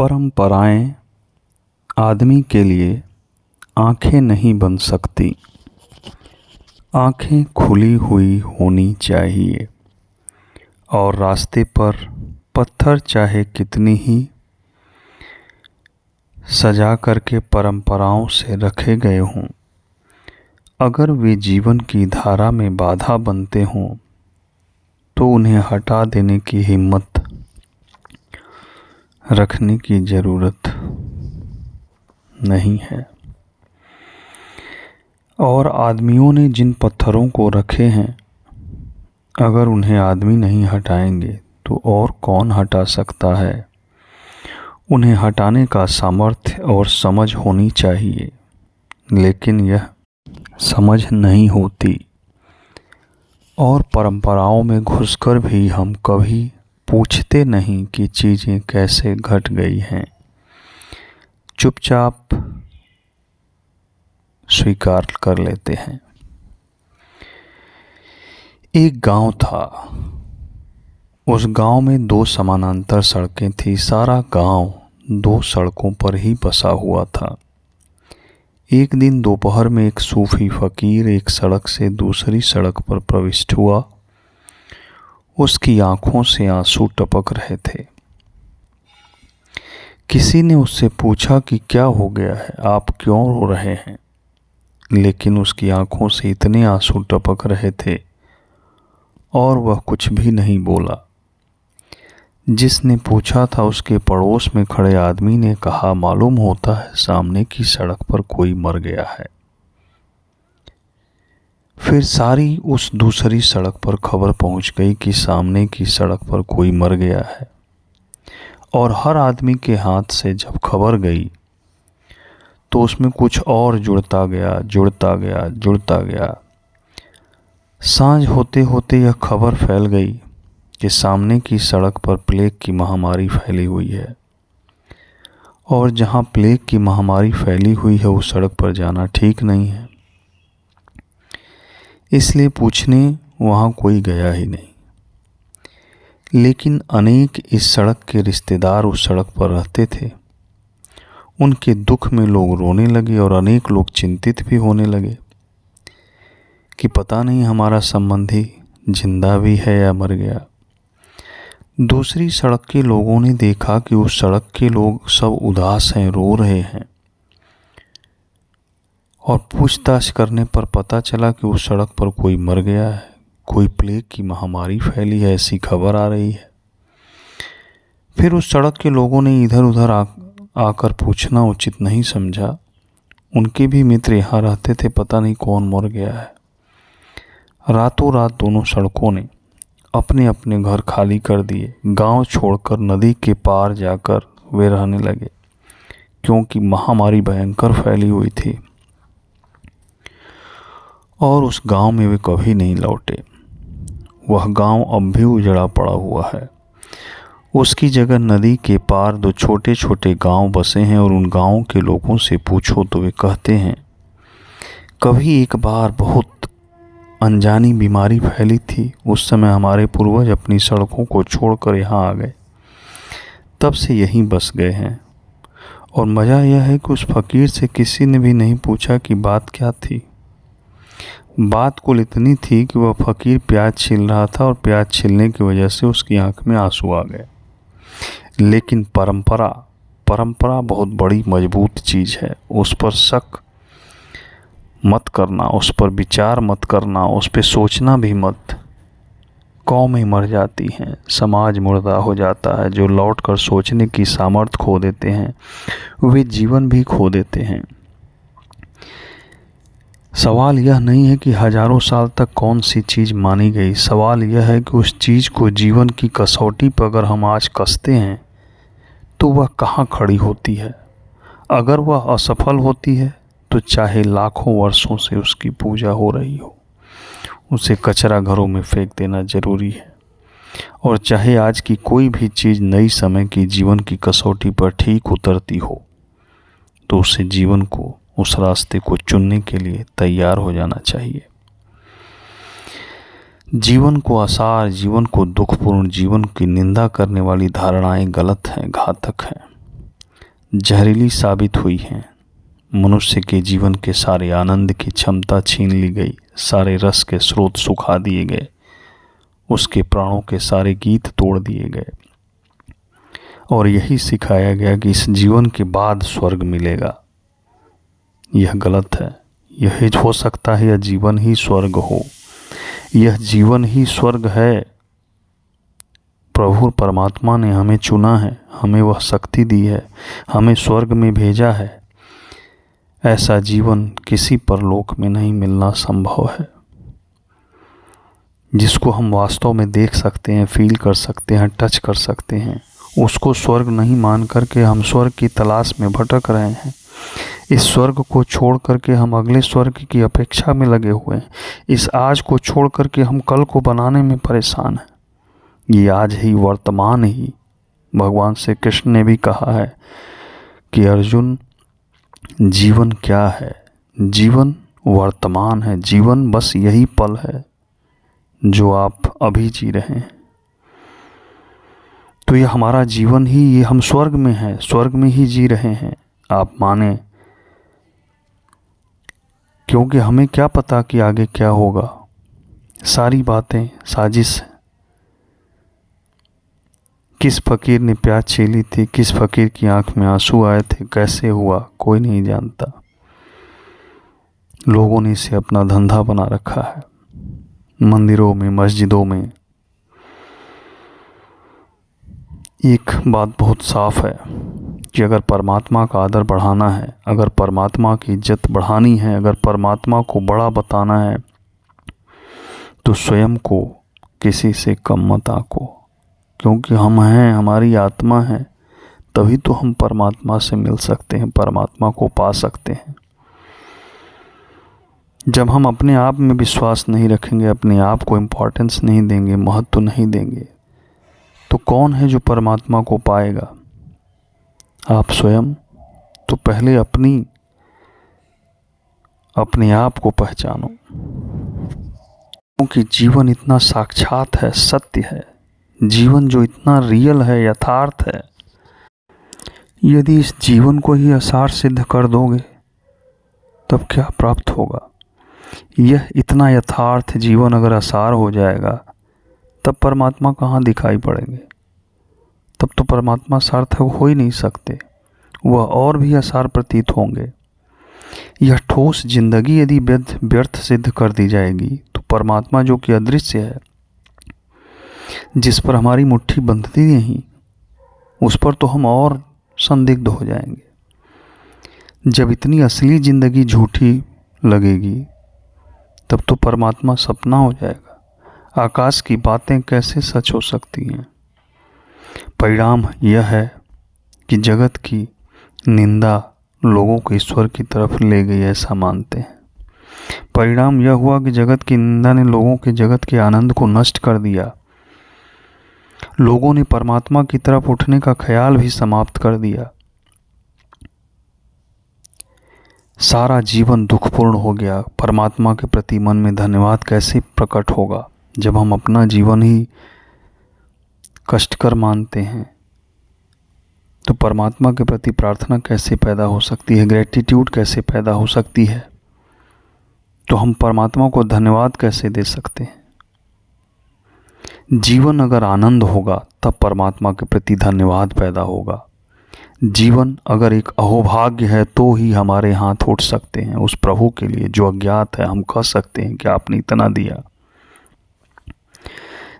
परंपराएं आदमी के लिए आंखें नहीं बन सकती। आंखें खुली हुई होनी चाहिए और रास्ते पर पत्थर चाहे कितनी ही सजा करके परंपराओं से रखे गए हों, अगर वे जीवन की धारा में बाधा बनते हों तो उन्हें हटा देने की हिम्मत रखने की ज़रूरत नहीं है। और आदमियों ने जिन पत्थरों को रखे हैं, अगर उन्हें आदमी नहीं हटाएंगे तो और कौन हटा सकता है। उन्हें हटाने का सामर्थ्य और समझ होनी चाहिए, लेकिन यह समझ नहीं होती। और परंपराओं में घुसकर भी हम कभी पूछते नहीं कि चीज़ें कैसे घट गई हैं। चुपचाप स्वीकार कर लेते हैं। एक गांव था। उस गांव में 2 समानांतर सड़कें थी। सारा गांव 2 सड़कों पर ही बसा हुआ था। एक दिन दोपहर में एक सूफी फकीर एक सड़क से दूसरी सड़क पर प्रविष्ट हुआ। उसकी आंखों से आंसू टपक रहे थे। किसी ने उससे पूछा कि क्या हो गया है, आप क्यों रो रहे हैं? लेकिन उसकी आंखों से इतने आंसू टपक रहे थे और वह कुछ भी नहीं बोला। जिसने पूछा था उसके पड़ोस में खड़े आदमी ने कहा, मालूम होता है सामने की सड़क पर कोई मर गया है। फिर सारी उस दूसरी सड़क पर खबर पहुंच गई कि सामने की सड़क पर कोई मर गया है। और हर आदमी के हाथ से जब खबर गई तो उसमें कुछ और जुड़ता गया। सांझ होते होते यह खबर फैल गई कि सामने की सड़क पर प्लेग की महामारी फैली हुई है। और जहां प्लेग की महामारी फैली हुई है उस सड़क पर जाना ठीक नहीं है। इसलिए पूछने वहां कोई गया ही नहीं। लेकिन अनेक इस सड़क के रिश्तेदार उस सड़क पर रहते थे। उनके दुख में लोग रोने लगे और अनेक लोग चिंतित भी होने लगे कि पता नहीं हमारा संबंधी जिंदा भी है या मर गया। दूसरी सड़क के लोगों ने देखा कि उस सड़क के लोग सब उदास हैं, रो रहे हैं। और पूछताछ करने पर पता चला कि उस सड़क पर कोई मर गया है, कोई प्लेग की महामारी फैली है, ऐसी खबर आ रही है। फिर उस सड़क के लोगों ने इधर उधर आकर पूछना उचित नहीं समझा। उनके भी मित्र यहाँ रहते थे, पता नहीं कौन मर गया है। रातों रात दोनों सड़कों ने अपने अपने घर खाली कर दिए। गांव छोड़कर नदी के पार जाकर वे रहने लगे, क्योंकि महामारी भयंकर फैली हुई थी। और उस गांव में वे कभी नहीं लौटे। वह गांव अब भी उजड़ा पड़ा हुआ है। उसकी जगह नदी के पार 2 छोटे छोटे गांव बसे हैं। और उन गांवों के लोगों से पूछो तो वे कहते हैं, कभी एक बार बहुत अनजानी बीमारी फैली थी। उस समय हमारे पूर्वज अपनी सड़कों को छोड़कर यहाँ आ गए, तब से यहीं बस गए हैं। और मज़ा यह है कि उस फकीर से किसी ने भी नहीं पूछा कि बात क्या थी। बात कुल इतनी थी कि वह फकीर प्याज छील रहा था और प्याज छीलने की वजह से उसकी आंख में आंसू आ गए। लेकिन परंपरा बहुत बड़ी मजबूत चीज़ है। उस पर शक मत करना, उस पर विचार मत करना, उस पर सोचना भी मत। कौमें मर जाती हैं, समाज मुर्दा हो जाता है। जो लौट कर सोचने की सामर्थ्य खो देते हैं वे जीवन भी खो देते हैं। सवाल यह नहीं है कि हजारों साल तक कौन सी चीज़ मानी गई। सवाल यह है कि उस चीज़ को जीवन की कसौटी पर अगर हम आज कसते हैं तो वह कहाँ खड़ी होती है। अगर वह असफल होती है तो चाहे लाखों वर्षों से उसकी पूजा हो रही हो, उसे कचरा घरों में फेंक देना जरूरी है। और चाहे आज की कोई भी चीज़ नई समय की जीवन की कसौटी पर ठीक उतरती हो, तो उसे जीवन को, उस रास्ते को चुनने के लिए तैयार हो जाना चाहिए। जीवन को आसार, जीवन को दुखपूर्ण, जीवन की निंदा करने वाली धारणाएं गलत हैं, घातक हैं। जहरीली साबित हुई हैं। मनुष्य के जीवन के सारे आनंद की क्षमता छीन ली गई, सारे रस के स्रोत सुखा दिए गए, उसके प्राणों के सारे गीत तोड़ दिए गए और यही सिखाया गया कि इस जीवन के बाद स्वर्ग मिलेगा। यह गलत है। यह हो सकता है यह जीवन ही स्वर्ग हो, यह जीवन ही स्वर्ग है। प्रभु परमात्मा ने हमें चुना है, हमें वह शक्ति दी है, हमें स्वर्ग में भेजा है। ऐसा जीवन किसी परलोक में नहीं मिलना संभव है, जिसको हम वास्तव में देख सकते हैं, फील कर सकते हैं, टच कर सकते हैं। उसको स्वर्ग नहीं मान करके हम स्वर्ग की तलाश में भटक रहे हैं। इस स्वर्ग को छोड़ करके हम अगले स्वर्ग की अपेक्षा में लगे हुए हैं। इस आज को छोड़ करके हम कल को बनाने में परेशान हैं। ये आज ही, वर्तमान ही। भगवान श्री कृष्ण ने भी कहा है कि अर्जुन, जीवन क्या है? जीवन वर्तमान है। जीवन बस यही पल है जो आप अभी जी रहे हैं। तो ये हमारा जीवन ही, ये हम स्वर्ग में हैं, स्वर्ग में ही जी रहे हैं। आप माने, क्योंकि हमें क्या पता कि आगे क्या होगा। सारी बातें साजिश है। किस फकीर ने प्याज छीली थी, किस फकीर की आंख में आंसू आए थे, कैसे हुआ, कोई नहीं जानता। लोगों ने इसे अपना धंधा बना रखा है। मंदिरों में, मस्जिदों में एक बात बहुत साफ है कि अगर परमात्मा का आदर बढ़ाना है, अगर परमात्मा की इज्जत बढ़ानी है, अगर परमात्मा को बड़ा बताना है, तो स्वयं को किसी से कम मत आंको। क्योंकि हम हैं, हमारी आत्मा है, तभी तो हम परमात्मा से मिल सकते हैं, परमात्मा को पा सकते हैं। जब हम अपने आप में विश्वास नहीं रखेंगे, अपने आप को इम्पोर्टेंस नहीं देंगे, महत्व नहीं देंगे, तो कौन है जो परमात्मा को पाएगा? आप स्वयं। तो पहले अपने आप को पहचानो, क्योंकि जीवन इतना साक्षात है, सत्य है। जीवन जो इतना रियल है, यथार्थ है। यदि इस जीवन को ही असार सिद्ध कर दोगे, तब क्या प्राप्त होगा? यह इतना यथार्थ जीवन अगर असार हो जाएगा, तब परमात्मा कहाँ दिखाई पड़ेंगे? तब तो परमात्मा सार्थक हो ही नहीं सकते, वह और भी असार प्रतीत होंगे। यह ठोस जिंदगी यदि व्यर्थ सिद्ध कर दी जाएगी, तो परमात्मा जो कि अदृश्य है, जिस पर हमारी मुट्ठी बंधती नहीं, उस पर तो हम और संदिग्ध हो जाएंगे। जब इतनी असली जिंदगी झूठी लगेगी, तब तो परमात्मा सपना हो जाएगा। आकाश की बातें कैसे सच हो सकती हैं? परिणाम यह है कि जगत की निंदा लोगों को ईश्वर की तरफ ले गई, ऐसा मानते हैं। परिणाम यह हुआ कि जगत की निंदा ने लोगों के जगत के आनंद को नष्ट कर दिया। लोगों ने परमात्मा की तरफ उठने का ख्याल भी समाप्त कर दिया। सारा जीवन दुखपूर्ण हो गया। परमात्मा के प्रति मन में धन्यवाद कैसे प्रकट होगा, जब हम अपना जीवन ही कष्टकर मानते हैं? तो परमात्मा के प्रति प्रार्थना कैसे पैदा हो सकती है? ग्रेटिट्यूड कैसे पैदा हो सकती है? तो हम परमात्मा को धन्यवाद कैसे दे सकते हैं? जीवन अगर आनंद होगा, तब परमात्मा के प्रति धन्यवाद पैदा होगा। जीवन अगर एक अहोभाग्य है, तो ही हमारे हाथ उठ सकते हैं उस प्रभु के लिए जो अज्ञात है। हम कह सकते हैं कि आपने इतना दिया।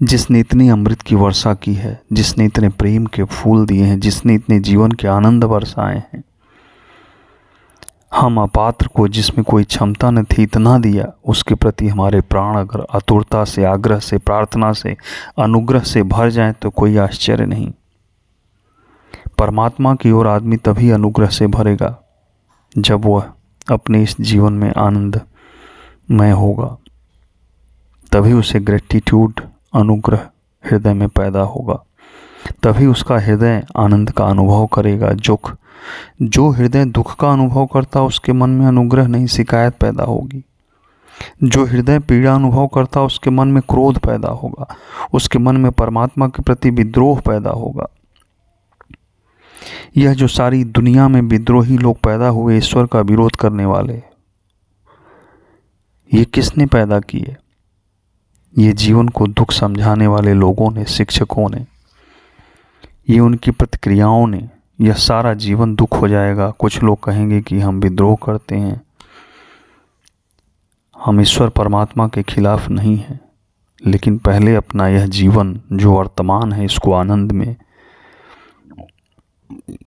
जिसने इतनी अमृत की वर्षा की है, जिसने इतने प्रेम के फूल दिए हैं, जिसने इतने जीवन के आनंद बरसाए हैं, हम अपात्र को जिसमें कोई क्षमता न थी इतना दिया, उसके प्रति हमारे प्राण अगर आतुरता से, आग्रह से, प्रार्थना से, अनुग्रह से भर जाएं, तो कोई आश्चर्य नहीं। परमात्मा की ओर आदमी तभी अनुग्रह से भरेगा जब वह अपने इस जीवन में आनंदमय होगा। तभी उसे ग्रेटिट्यूड, अनुग्रह हृदय में पैदा होगा। तभी उसका हृदय आनंद का अनुभव करेगा। जो हृदय दुख का अनुभव करता, उसके मन में अनुग्रह नहीं, शिकायत पैदा होगी। जो हृदय पीड़ा अनुभव करता, उसके मन में क्रोध पैदा होगा, उसके मन में परमात्मा के प्रति विद्रोह पैदा होगा। यह जो सारी दुनिया में विद्रोही लोग पैदा हुए ईश्वर का विरोध करने वाले, ये किसने पैदा किए? ये जीवन को दुख समझाने वाले लोगों ने, शिक्षकों ने, ये उनकी प्रतिक्रियाओं ने। यह सारा जीवन दुख हो जाएगा। कुछ लोग कहेंगे कि हम विद्रोह करते हैं, हम ईश्वर परमात्मा के खिलाफ नहीं हैं, लेकिन पहले अपना यह जीवन जो वर्तमान है इसको आनंद में